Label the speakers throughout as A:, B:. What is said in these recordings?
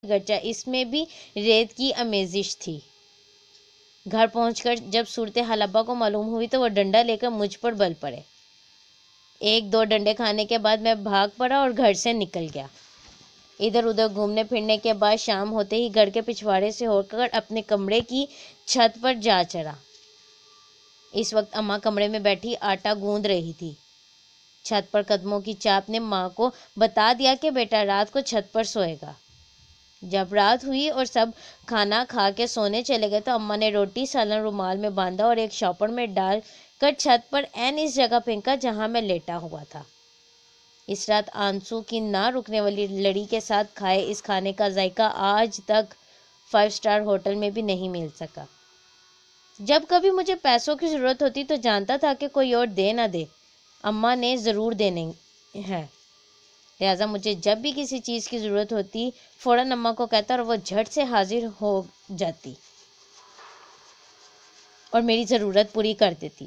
A: گرچہ اس میں بھی ریت کی آمیزش تھی۔ گھر پہنچ کر جب صورتحال ابا کو معلوم ہوئی تو وہ ڈنڈا لے کر مجھ پر بل پڑے۔ ایک دو ڈنڈے کھانے کے بعد میں بھاگ پڑا اور گھر سے نکل گیا۔ ادھر ادھر گھومنے پھرنے کے بعد شام ہوتے ہی گھر کے پچھواڑے سے ہو کر اپنے کمرے کی چھت پر جا چڑھا۔ اس وقت اماں کمرے میں بیٹھی آٹا گوندھ رہی تھی۔ چھت پر قدموں کی چاپ نے ماں کو بتا دیا کہ بیٹا رات کو چھت پر سوئے گا۔ جب رات ہوئی اور سب کھانا کھا کے سونے چلے گئے تو اماں نے روٹی سالن رومال میں باندھا اور ایک شاپر میں ڈال کر چھت پر عین اس جگہ پھینکا جہاں میں لیٹا ہوا تھا۔ اس رات آنسو کی نہ رکنے والی لڑی کے ساتھ کھائے اس کھانے کا ذائقہ آج تک 5 اسٹار ہوٹل میں بھی نہیں مل سکا۔ جب کبھی مجھے پیسوں کی ضرورت ہوتی تو جانتا تھا کہ کوئی اور دے نہ دے، اماں نے ضرور دینے ہیں، لہٰذا مجھے جب بھی کسی چیز کی ضرورت ہوتی فوراً اماں کو کہتا اور وہ جھٹ سے حاضر ہو جاتی اور میری ضرورت پوری کر دیتی۔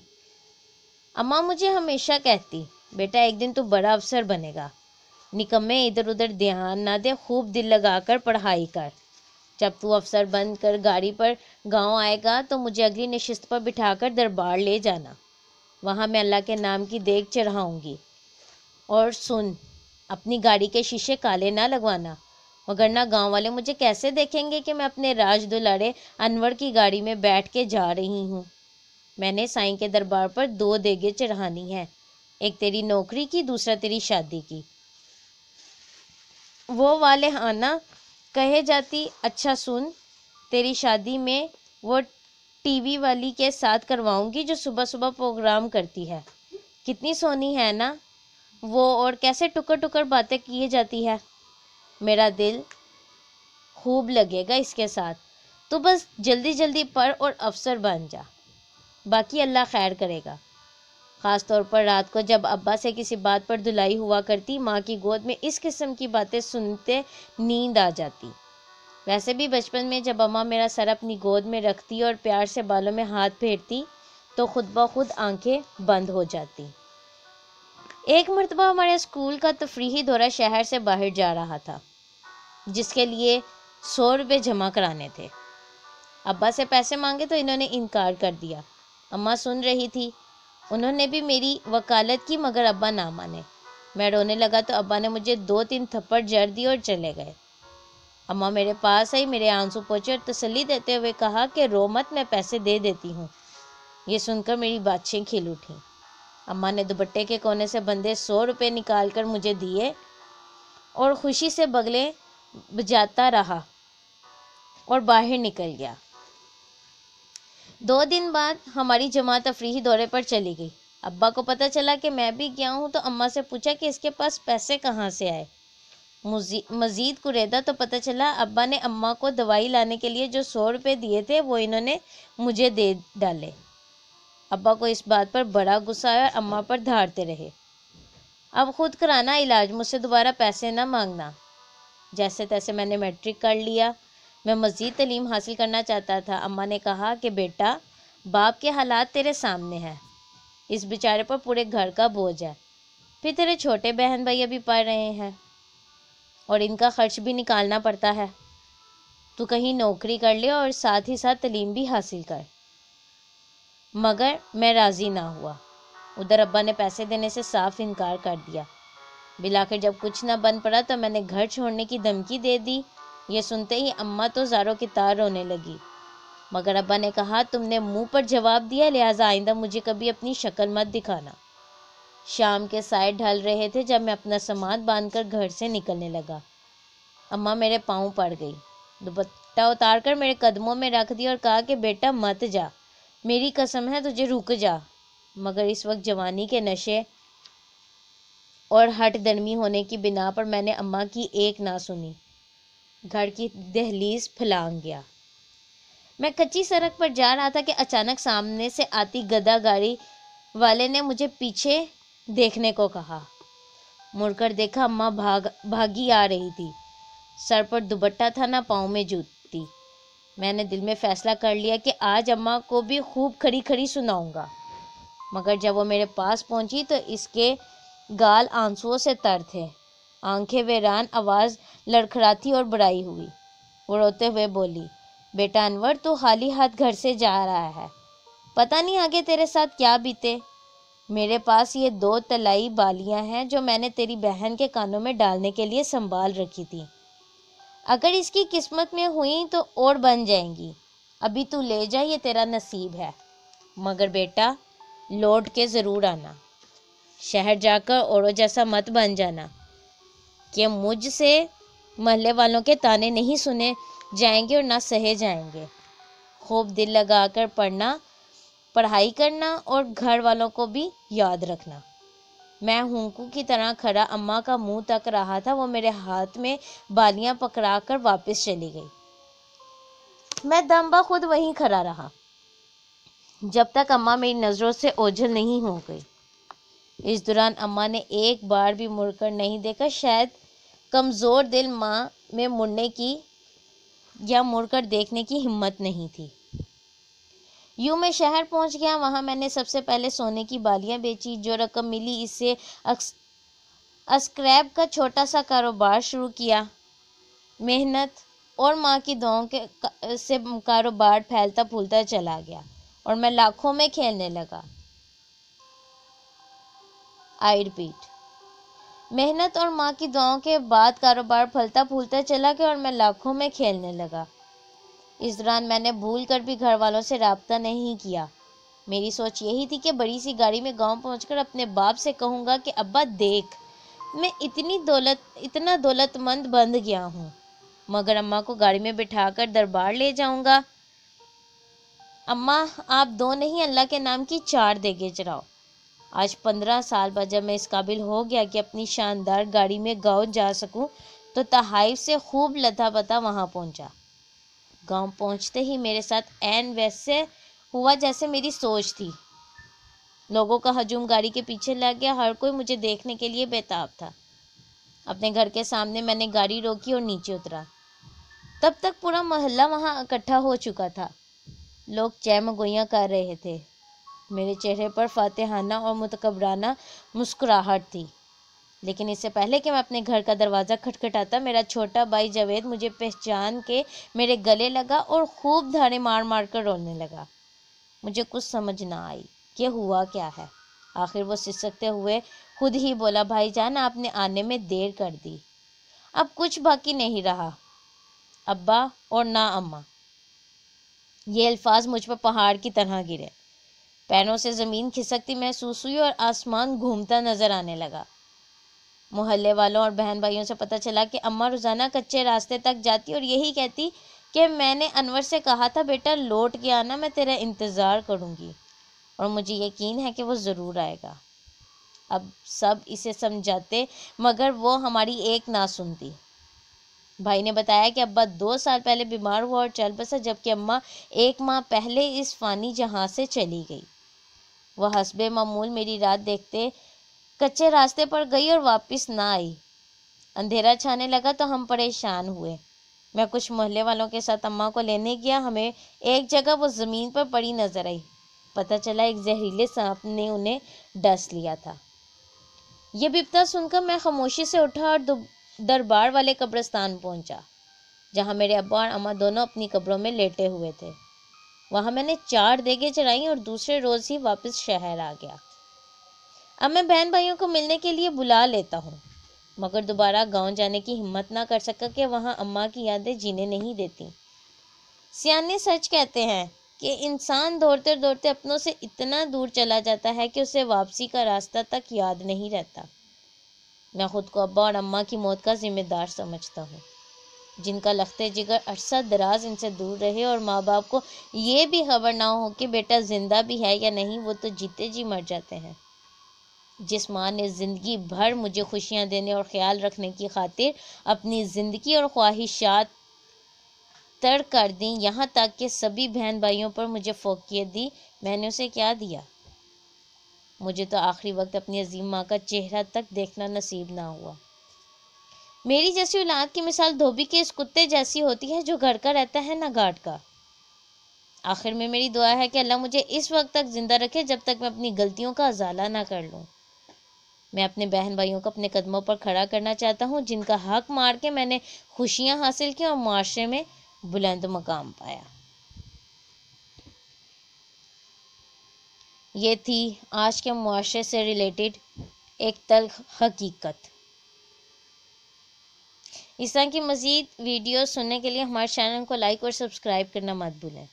A: اماں مجھے ہمیشہ کہتی، بیٹا ایک دن تو بڑا افسر بنے گا، نکمے ادھر ادھر دھیان نہ دے، خوب دل لگا کر پڑھائی کر، جب تو افسر بن کر گاڑی پر گاؤں آئے گا تو مجھے اگلی نشست پر بٹھا کر دربار لے جانا، وہاں میں اللہ کے نام کی دیگ چڑھاؤں گی، اور سن، اپنی گاڑی کے شیشے کالے نہ لگوانا، وگرنہ گاؤں والے مجھے کیسے دیکھیں گے کہ میں اپنے راج دلاڑے انور کی گاڑی میں بیٹھ کے جا رہی ہوں۔ میں نے سائیں کے دربار پر 2 دیگیں چڑھانی ہیں، ایک تیری نوکری کی، دوسرا تیری شادی کی۔ وہ والہانہ کہے جاتی، اچھا سن، تیری شادی میں وہ ٹی وی والی کے ساتھ کرواؤں گی جو صبح صبح پروگرام کرتی ہے، کتنی سونی ہے نا وہ، اور کیسے ٹکر ٹکر باتیں کیے جاتی ہے، میرا دل خوب لگے گا اس کے ساتھ، تو بس جلدی جلدی پڑھ اور افسر بن جا، باقی اللہ خیر کرے گا۔ خاص طور پر رات کو جب ابا سے کسی بات پر دھلائی ہوا کرتی، ماں کی گود میں اس قسم کی باتیں سنتے نیند آ جاتی۔ ویسے بھی بچپن میں جب اماں میرا سر اپنی گود میں رکھتی اور پیار سے بالوں میں ہاتھ پھیرتی تو خود بخود آنکھیں بند ہو جاتی۔ ایک مرتبہ ہمارے اسکول کا تفریحی دورہ شہر سے باہر جا رہا تھا، جس کے لیے 100 روپے جمع کرانے تھے۔ ابا سے پیسے مانگے تو انہوں نے انکار کر دیا۔ اماں سن رہی تھی، انہوں نے بھی میری وکالت کی مگر ابا نہ مانے۔ میں رونے لگا تو ابا نے مجھے 2-3 تھپڑ جڑ دی اور چلے گئے۔ اماں میرے پاس آئی، میرے آنسو پوچھے اور تسلی دیتے ہوئے کہا کہ رو مت، میں پیسے دے دیتی ہوں۔ یہ سن کر میری باتیں کھل اٹھیں۔ اماں نے دوپٹے کے کونے سے بندھے 100 روپے نکال کر مجھے دیے اور خوشی سے بگلے بجاتا رہا اور باہر نکل گیا۔ 2 دن بعد ہماری جماعت تفریحی دورے پر چلی گئی۔ ابا کو پتہ چلا کہ میں بھی گیا ہوں تو اماں سے پوچھا کہ اس کے پاس پیسے کہاں سے آئے۔ مزید کریدا تو پتہ چلا ابا نے اماں کو دوائی لانے کے لیے جو 100 روپے دیے تھے وہ انہوں نے مجھے دے ڈالے۔ ابا کو اس بات پر بڑا غصہ آیا اور اماں پر دھاڑتے رہے، اب خود کرانا علاج، مجھ سے دوبارہ پیسے نہ مانگنا۔ جیسے تیسے میں نے میٹرک کر لیا، میں مزید تعلیم حاصل کرنا چاہتا تھا۔ اماں نے کہا کہ بیٹا، باپ کے حالات تیرے سامنے ہیں، اس بیچارے پر پورے گھر کا بوجھ ہے، پھر تیرے چھوٹے بہن بھائی بھی پڑھ رہے ہیں اور ان کا خرچ بھی نکالنا پڑتا ہے، تو کہیں نوکری کر لے اور ساتھ ہی ساتھ تعلیم بھی حاصل کر۔ مگر میں راضی نہ ہوا۔ ادھر ابا نے پیسے دینے سے صاف انکار کر دیا۔ بلاخر جب کچھ نہ بن پڑا تو میں نے گھر چھوڑنے کی دھمکی دے دی۔ یہ سنتے ہی اماں تو زاروں کی تار رونے لگی، مگر ابا نے کہا تم نے منہ پر جواب دیا، لہٰذا آئندہ مجھے کبھی اپنی شکل مت دکھانا۔ شام کے سائے ڈھل رہے تھے جب میں اپنا سامان باندھ کر گھر سے نکلنے لگا۔ اماں میرے پاؤں پڑ گئی، دوپٹہ اتار کر میرے قدموں میں رکھ دیا اور کہا کہ بیٹا مت جا، میری قسم ہے تجھے رک جا۔ مگر اس وقت جوانی کے نشے اور ہٹ درمی ہونے کی بنا پر میں نے اماں کی ایک نہ سنی، گھر کی دہلیز پھلانگ گیا۔ میں کچی سڑک پر جا رہا تھا کہ اچانک سامنے سے آتی گدا گاڑی والے نے مجھے پیچھے دیکھنے کو کہا۔ مڑ کر دیکھا، اماں بھاگی آ رہی تھی، سر پر دوپٹہ تھا، نہ پاؤں میں جوتی۔ میں نے دل میں فیصلہ کر لیا کہ آج اماں کو بھی خوب کھڑی کھڑی سناؤں گا۔ مگر جب وہ میرے پاس پہنچی تو اس کے گال آنسوؤں سے تر تھے، آنکھیں ویران، آواز لڑکھڑاتی اور بڑائی ہوئی۔ وہ روتے ہوئے بولی، بیٹا انور، تو خالی ہاتھ گھر سے جا رہا ہے، پتہ نہیں آگے تیرے ساتھ کیا بیتے۔ میرے پاس یہ 2 طلائی بالیاں ہیں جو میں نے تیری بہن کے کانوں میں ڈالنے کے لیے سنبھال رکھی تھی، اگر اس کی قسمت میں ہوئیں تو اور بن جائیں گی، ابھی تو لے جا، یہ تیرا نصیب ہے، مگر بیٹا لوٹ کے ضرور آنا، شہر جا کر اوروں جیسا مت بن جانا کہ مجھ سے محلے والوں کے تانے نہیں سنے جائیں گے اور نہ سہے جائیں گے۔ خوب دل لگا کر پڑھائی کرنا اور گھر والوں کو بھی یاد رکھنا۔ میں ہونکو کی طرح کھڑا اماں کا منہ تک رہا تھا، وہ میرے ہاتھ میں بالیاں پکڑا کر واپس چلی گئی۔ میں دم بخود وہیں کھڑا رہا جب تک اماں میری نظروں سے اوجھل نہیں ہو گئی۔ اس دوران اماں نے ایک بار بھی مڑ کر نہیں دیکھا، شاید کمزور دل ماں میں مڑنے کی یا مڑ کر دیکھنے کی ہمت نہیں تھی۔ یوں میں شہر پہنچ گیا، وہاں میں نے سب سے پہلے سونے کی بالیاں بیچی، جو رقم ملی اس سے اسکریپ کا چھوٹا سا کاروبار شروع کیا۔ محنت اور ماں کی دعاؤں سے کاروبار پھیلتا پھولتا چلا گیا اور میں لاکھوں میں کھیلنے لگا۔ آئی ریپیٹ، محنت اور ماں کی دعاؤں کے بعد کاروبار پھلتا پھولتا چلا گیا اور میں لاکھوں میں کھیلنے لگا۔ اس دوران میں نے بھول کر بھی گھر والوں سے رابطہ نہیں کیا۔ میری سوچ یہی تھی کہ بڑی سی گاڑی میں گاؤں پہنچ کر اپنے باپ سے کہوں گا کہ ابا دیکھ، میں اتنا دولت مند بن گیا ہوں، مگر اماں کو گاڑی میں بٹھا کر دربار لے جاؤں گا۔ اماں، آپ 2 نہیں اللہ کے نام کی 4 دیگیں چڑھاؤ۔ آج 15 سال بعد جب میں اس قابل ہو گیا کہ اپنی شاندار گاڑی میں گاؤں جا سکوں تو تحائف سے خوب لتھا پتھا وہاں پہنچا۔ گاؤں پہنچتے ہی میرے ساتھ عین ویسے ہوا جیسے میری سوچ تھی۔ لوگوں کا ہجوم گاڑی کے پیچھے لگ گیا، ہر کوئی مجھے دیکھنے کے لیے بےتاب تھا۔ اپنے گھر کے سامنے میں نے گاڑی روکی اور نیچے اترا۔ تب تک پورا محلہ وہاں اکٹھا ہو چکا تھا، لوگ چہمگوئیاں کر رہے تھے۔ میرے چہرے پر فاتحانہ اور متکبرانہ مسکراہٹ تھی، لیکن اس سے پہلے کہ میں اپنے گھر کا دروازہ کھٹکھٹاتا، میرا چھوٹا بھائی جاوید مجھے پہچان کے میرے گلے لگا اور خوب دھاڑیں مار مار کر رونے لگا۔ مجھے کچھ سمجھ نہ آئی کہ ہوا کیا ہے۔ آخر وہ سسکتے ہوئے خود ہی بولا، بھائی جان، آپ نے آنے میں دیر کر دی، اب کچھ باقی نہیں رہا ابا اور نہ اماں۔ یہ الفاظ مجھ پر پہاڑ کی طرح گرے، پیروں سے زمین کھسکتی محسوس ہوئی اور آسمان گھومتا نظر آنے لگا۔ محلے والوں اور بہن بھائیوں سے پتہ چلا کہ اماں روزانہ کچے راستے تک جاتی اور یہی کہتی کہ میں نے انور سے کہا تھا بیٹا لوٹ کے آنا، میں تیرا انتظار کروں گی، اور مجھے یقین ہے کہ وہ ضرور آئے گا۔ اب سب اسے سمجھاتے مگر وہ ہماری ایک نہ سنتی۔ بھائی نے بتایا کہ ابا 2 سال پہلے بیمار ہوا اور چل بسا، جبکہ اماں 1 ماہ پہلے اس فانی جہاں سے چلی گئی۔ وہ حسب معمول میری رات دیکھتے کچے راستے پر گئی اور واپس نہ آئی۔ اندھیرا چھانے لگا تو ہم پریشان ہوئے۔ میں کچھ محلے والوں کے ساتھ اماں کو لینے گیا، ہمیں ایک جگہ وہ زمین پر پڑی نظر آئی، پتہ چلا ایک زہریلے سانپ نے انہیں ڈس لیا تھا۔ یہ بپتا سن کر میں خاموشی سے اٹھا اور دربار والے قبرستان پہنچا، جہاں میرے ابا اور اماں دونوں اپنی قبروں میں لیٹے ہوئے تھے۔ وہاں میں نے 4 دیگیں چڑھائیں اور دوسرے روز ہی واپس شہر آ گیا۔ اب میں بہن بھائیوں کو ملنے کے لیے بلا لیتا ہوں، مگر دوبارہ گاؤں جانے کی ہمت نہ کر سکا کہ وہاں اماں کی یادیں جینے نہیں دیتی۔ سیانے سچ کہتے ہیں کہ انسان دوڑتے دوڑتے اپنوں سے اتنا دور چلا جاتا ہے کہ اسے واپسی کا راستہ تک یاد نہیں رہتا۔ میں خود کو ابا اور اماں کی موت کا ذمہ دار سمجھتا ہوں، جن کا لخت جگر عرصہ دراز ان سے دور رہے اور ماں باپ کو یہ بھی خبر نہ ہو کہ بیٹا زندہ بھی ہے یا نہیں، وہ تو جیتے جی مر جاتے ہیں۔ جس ماں نے زندگی بھر مجھے خوشیاں دینے اور خیال رکھنے کی خاطر اپنی زندگی اور خواہشات ترک کر دیں، یہاں تک کہ سبھی بہن بھائیوں پر مجھے فوقیت دی، میں نے اسے کیا دیا؟ مجھے تو آخری وقت اپنی عظیم ماں کا چہرہ تک دیکھنا نصیب نہ ہوا۔ میری جیسی اولاد کی مثال دھوبی کے اس کتے جیسی ہوتی ہے جو گھر کا رہتا ہے نہ گھاٹ کا۔ آخر میں میری دعا ہے کہ اللہ مجھے اس وقت تک زندہ رکھے جب تک میں اپنی غلطیوں کا ازالہ نہ کر لوں۔ میں اپنے بہن بھائیوں کو اپنے قدموں پر کھڑا کرنا چاہتا ہوں، جن کا حق مار کے میں نے خوشیاں حاصل کی اور معاشرے میں بلند مقام پایا۔ یہ تھی آج کے معاشرے سے ریلیٹڈ ایک تلخ حقیقت۔ اس طرح کی مزید ویڈیوز سننے کے لیے ہمارے چینل کو لائک اور سبسکرائب کرنا مت بھولیں۔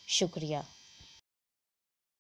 A: شکریہ۔